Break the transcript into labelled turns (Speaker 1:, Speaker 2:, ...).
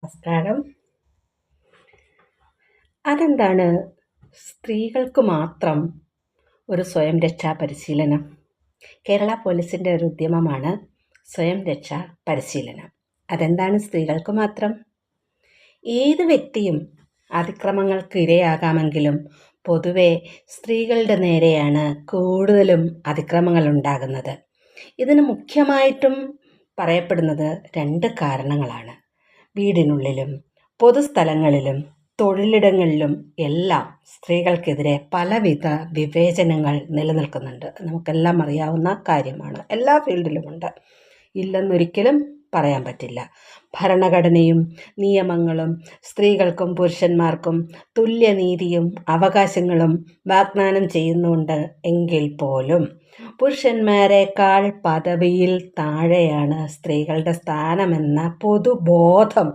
Speaker 1: നമസ്കാരം. അതെന്താണ് സ്ത്രീകൾക്ക് മാത്രം ഒരു സ്വയം രക്ഷാ പരിശീലനം? കേരള പോലീസിൻ്റെ ഒരു ഉദ്യമമാണ് സ്വയം രക്ഷാ പരിശീലനം. അതെന്താണ് സ്ത്രീകൾക്ക് മാത്രം? ഏത് വ്യക്തിയും അതിക്രമങ്ങൾക്ക് ഇരയാകാമെങ്കിലും പൊതുവെ സ്ത്രീകളുടെ നേരെയാണ് കൂടുതലും അതിക്രമങ്ങൾ ഉണ്ടാകുന്നത്. ഇതിന് മുഖ്യമായിട്ടും പറയപ്പെടുന്നത് 2 കാരണങ്ങളാണ്. വീടിനുള്ളിലും പൊതുസ്ഥലങ്ങളിലും തൊഴിലിടങ്ങളിലും എല്ലാം സ്ത്രീകൾക്കെതിരെ പലവിധ വിവേചനങ്ങൾ നിലനിൽക്കുന്നുണ്ട്. നമുക്കെല്ലാം അറിയാവുന്ന കാര്യമാണ്. എല്ലാ ഫീൽഡിലുമുണ്ട്. ഇല്ലെന്നൊരിക്കലും പറയാൻ പറ്റില്ല. ഭരണഘടനയും നിയമങ്ങളും സ്ത്രീകൾക്കും പുരുഷന്മാർക്കും തുല്യനീതിയും അവകാശങ്ങളും വാഗ്ദാനം ചെയ്യുന്നുണ്ട് എങ്കിൽ പോലും പുരുഷന്മാരെക്കാൾ പദവിയിൽ താഴെയാണ് സ്ത്രീകളുടെ സ്ഥാനമെന്ന പൊതുബോധം